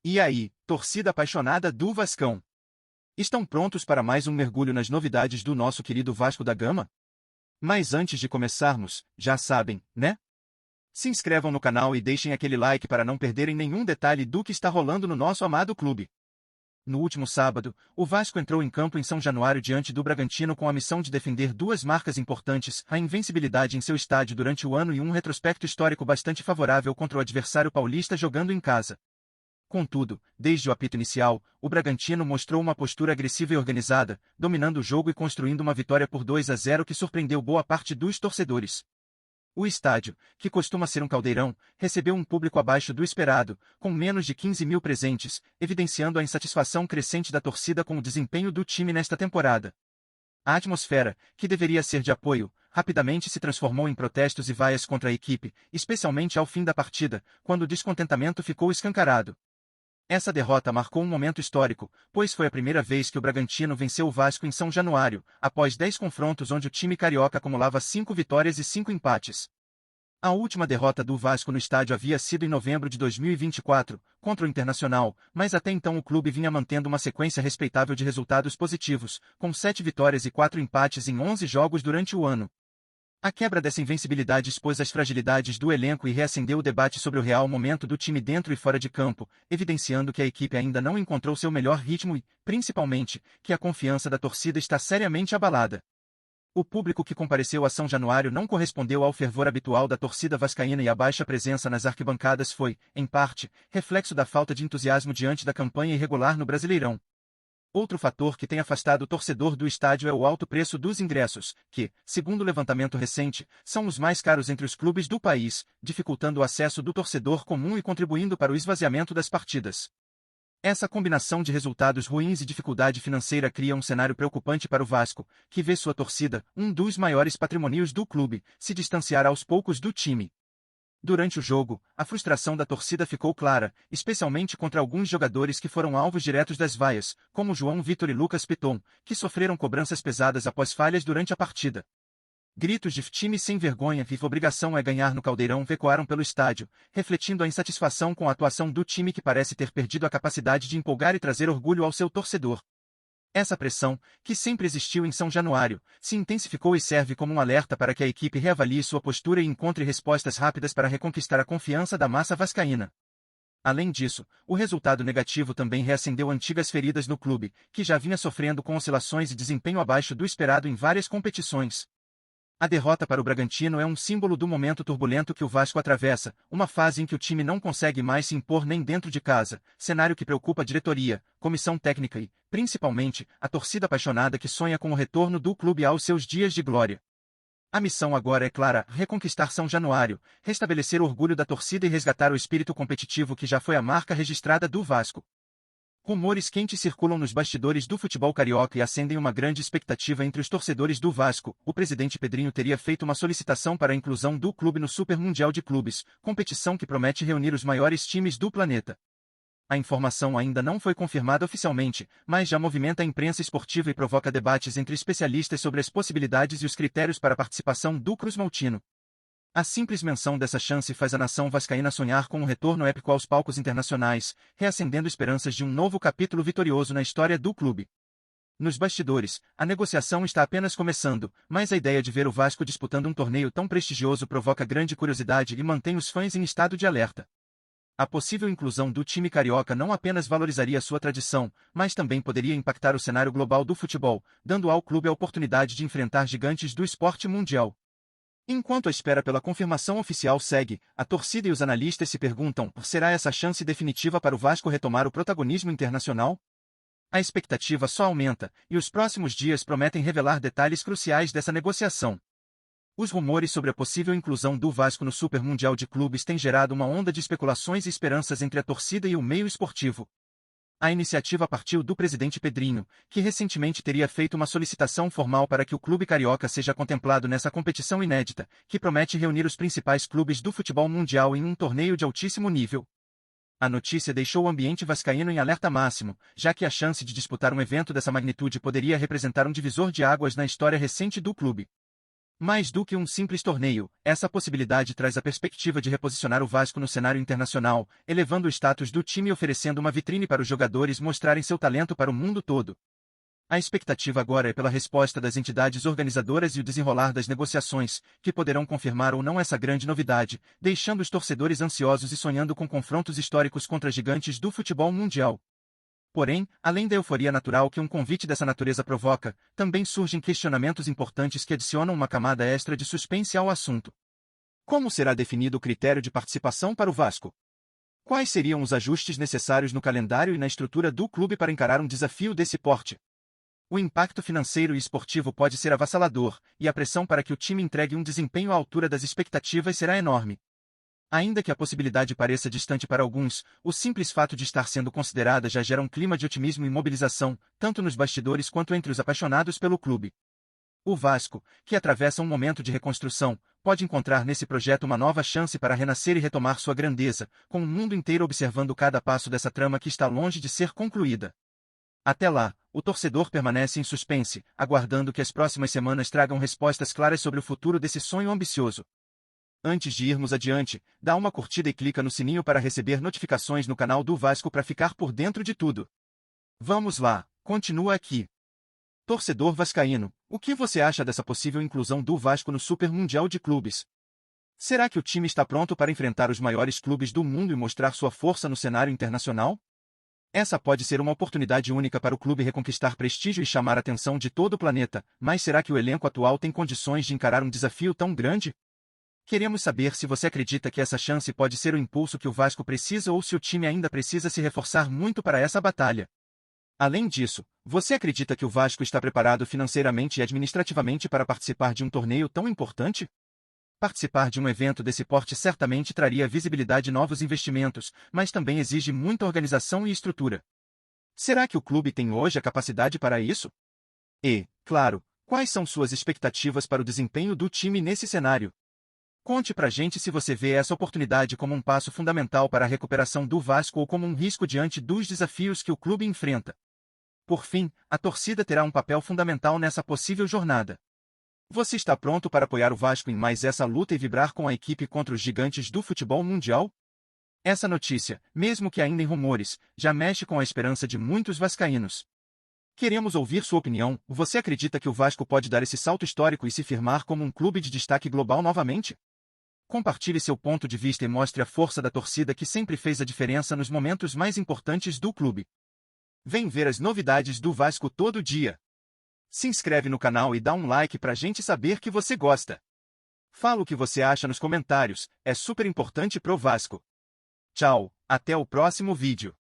E aí, torcida apaixonada do Vascão? Estão prontos para mais um mergulho nas novidades do nosso querido Vasco da Gama? Mas antes de começarmos, já sabem, né? Se inscrevam no canal e deixem aquele like para não perderem nenhum detalhe do que está rolando no nosso amado clube. No último sábado, o Vasco entrou em campo em São Januário diante do Bragantino com a missão de defender duas marcas importantes, a invencibilidade em seu estádio durante o ano e um retrospecto histórico bastante favorável contra o adversário paulista jogando em casa. Contudo, desde o apito inicial, o Bragantino mostrou uma postura agressiva e organizada, dominando o jogo e construindo uma vitória por 2-0 que surpreendeu boa parte dos torcedores. O estádio, que costuma ser um caldeirão, recebeu um público abaixo do esperado, com menos de 15 mil presentes, evidenciando a insatisfação crescente da torcida com o desempenho do time nesta temporada. A atmosfera, que deveria ser de apoio, rapidamente se transformou em protestos e vaias contra a equipe, especialmente ao fim da partida, quando o descontentamento ficou escancarado. Essa derrota marcou um momento histórico, pois foi a primeira vez que o Bragantino venceu o Vasco em São Januário, após 10 confrontos onde o time carioca acumulava 5 vitórias e 5 empates. A última derrota do Vasco no estádio havia sido em novembro de 2024, contra o Internacional, mas até então o clube vinha mantendo uma sequência respeitável de resultados positivos, com 7 vitórias e 4 empates em 11 jogos durante o ano. A quebra dessa invencibilidade expôs as fragilidades do elenco e reacendeu o debate sobre o real momento do time dentro e fora de campo, evidenciando que a equipe ainda não encontrou seu melhor ritmo e, principalmente, que a confiança da torcida está seriamente abalada. O público que compareceu a São Januário não correspondeu ao fervor habitual da torcida vascaína e a baixa presença nas arquibancadas foi, em parte, reflexo da falta de entusiasmo diante da campanha irregular no Brasileirão. Outro fator que tem afastado o torcedor do estádio é o alto preço dos ingressos, que, segundo o levantamento recente, são os mais caros entre os clubes do país, dificultando o acesso do torcedor comum e contribuindo para o esvaziamento das partidas. Essa combinação de resultados ruins e dificuldade financeira cria um cenário preocupante para o Vasco, que vê sua torcida, um dos maiores patrimônios do clube, se distanciar aos poucos do time. Durante o jogo, a frustração da torcida ficou clara, especialmente contra alguns jogadores que foram alvos diretos das vaias, como João Vitor e Lucas Piton, que sofreram cobranças pesadas após falhas durante a partida. Gritos de time sem vergonha e obrigação é ganhar no caldeirão ecoaram pelo estádio, refletindo a insatisfação com a atuação do time que parece ter perdido a capacidade de empolgar e trazer orgulho ao seu torcedor. Essa pressão, que sempre existiu em São Januário, se intensificou e serve como um alerta para que a equipe reavalie sua postura e encontre respostas rápidas para reconquistar a confiança da massa vascaína. Além disso, o resultado negativo também reacendeu antigas feridas no clube, que já vinha sofrendo com oscilações e desempenho abaixo do esperado em várias competições. A derrota para o Bragantino é um símbolo do momento turbulento que o Vasco atravessa, uma fase em que o time não consegue mais se impor nem dentro de casa, cenário que preocupa a diretoria, comissão técnica e, principalmente, a torcida apaixonada que sonha com o retorno do clube aos seus dias de glória. A missão agora é clara: reconquistar São Januário, restabelecer o orgulho da torcida e resgatar o espírito competitivo que já foi a marca registrada do Vasco. Rumores quentes circulam nos bastidores do futebol carioca e acendem uma grande expectativa entre os torcedores do Vasco. O presidente Pedrinho teria feito uma solicitação para a inclusão do clube no Super Mundial de Clubes, competição que promete reunir os maiores times do planeta. A informação ainda não foi confirmada oficialmente, mas já movimenta a imprensa esportiva e provoca debates entre especialistas sobre as possibilidades e os critérios para a participação do Cruz-Maltino. A simples menção dessa chance faz a nação vascaína sonhar com um retorno épico aos palcos internacionais, reacendendo esperanças de um novo capítulo vitorioso na história do clube. Nos bastidores, a negociação está apenas começando, mas a ideia de ver o Vasco disputando um torneio tão prestigioso provoca grande curiosidade e mantém os fãs em estado de alerta. A possível inclusão do time carioca não apenas valorizaria sua tradição, mas também poderia impactar o cenário global do futebol, dando ao clube a oportunidade de enfrentar gigantes do esporte mundial. Enquanto a espera pela confirmação oficial segue, a torcida e os analistas se perguntam: será essa a chance definitiva para o Vasco retomar o protagonismo internacional? A expectativa só aumenta, e os próximos dias prometem revelar detalhes cruciais dessa negociação. Os rumores sobre a possível inclusão do Vasco no Super Mundial de Clubes têm gerado uma onda de especulações e esperanças entre a torcida e o meio esportivo. A iniciativa partiu do presidente Pedrinho, que recentemente teria feito uma solicitação formal para que o clube carioca seja contemplado nessa competição inédita, que promete reunir os principais clubes do futebol mundial em um torneio de altíssimo nível. A notícia deixou o ambiente vascaíno em alerta máximo, já que a chance de disputar um evento dessa magnitude poderia representar um divisor de águas na história recente do clube. Mais do que um simples torneio, essa possibilidade traz a perspectiva de reposicionar o Vasco no cenário internacional, elevando o status do time e oferecendo uma vitrine para os jogadores mostrarem seu talento para o mundo todo. A expectativa agora é pela resposta das entidades organizadoras e o desenrolar das negociações, que poderão confirmar ou não essa grande novidade, deixando os torcedores ansiosos e sonhando com confrontos históricos contra gigantes do futebol mundial. Porém, além da euforia natural que um convite dessa natureza provoca, também surgem questionamentos importantes que adicionam uma camada extra de suspense ao assunto. Como será definido o critério de participação para o Vasco? Quais seriam os ajustes necessários no calendário e na estrutura do clube para encarar um desafio desse porte? O impacto financeiro e esportivo pode ser avassalador, e a pressão para que o time entregue um desempenho à altura das expectativas será enorme. Ainda que a possibilidade pareça distante para alguns, o simples fato de estar sendo considerada já gera um clima de otimismo e mobilização, tanto nos bastidores quanto entre os apaixonados pelo clube. O Vasco, que atravessa um momento de reconstrução, pode encontrar nesse projeto uma nova chance para renascer e retomar sua grandeza, com o mundo inteiro observando cada passo dessa trama que está longe de ser concluída. Até lá, o torcedor permanece em suspense, aguardando que as próximas semanas tragam respostas claras sobre o futuro desse sonho ambicioso. Antes de irmos adiante, dá uma curtida e clica no sininho para receber notificações no canal do Vasco para ficar por dentro de tudo. Vamos lá, continua aqui. Torcedor vascaíno, o que você acha dessa possível inclusão do Vasco no Super Mundial de Clubes? Será que o time está pronto para enfrentar os maiores clubes do mundo e mostrar sua força no cenário internacional? Essa pode ser uma oportunidade única para o clube reconquistar prestígio e chamar a atenção de todo o planeta, mas será que o elenco atual tem condições de encarar um desafio tão grande? Queremos saber se você acredita que essa chance pode ser o impulso que o Vasco precisa ou se o time ainda precisa se reforçar muito para essa batalha. Além disso, você acredita que o Vasco está preparado financeiramente e administrativamente para participar de um torneio tão importante? Participar de um evento desse porte certamente traria visibilidade e novos investimentos, mas também exige muita organização e estrutura. Será que o clube tem hoje a capacidade para isso? E, claro, quais são suas expectativas para o desempenho do time nesse cenário? Conte pra gente se você vê essa oportunidade como um passo fundamental para a recuperação do Vasco ou como um risco diante dos desafios que o clube enfrenta. Por fim, a torcida terá um papel fundamental nessa possível jornada. Você está pronto para apoiar o Vasco em mais essa luta e vibrar com a equipe contra os gigantes do futebol mundial? Essa notícia, mesmo que ainda em rumores, já mexe com a esperança de muitos vascaínos. Queremos ouvir sua opinião. Você acredita que o Vasco pode dar esse salto histórico e se firmar como um clube de destaque global novamente? Compartilhe seu ponto de vista e mostre a força da torcida que sempre fez a diferença nos momentos mais importantes do clube. Vem ver as novidades do Vasco todo dia. Se inscreve no canal e dá um like pra gente saber que você gosta. Fala o que você acha nos comentários, é super importante pro Vasco. Tchau, até o próximo vídeo.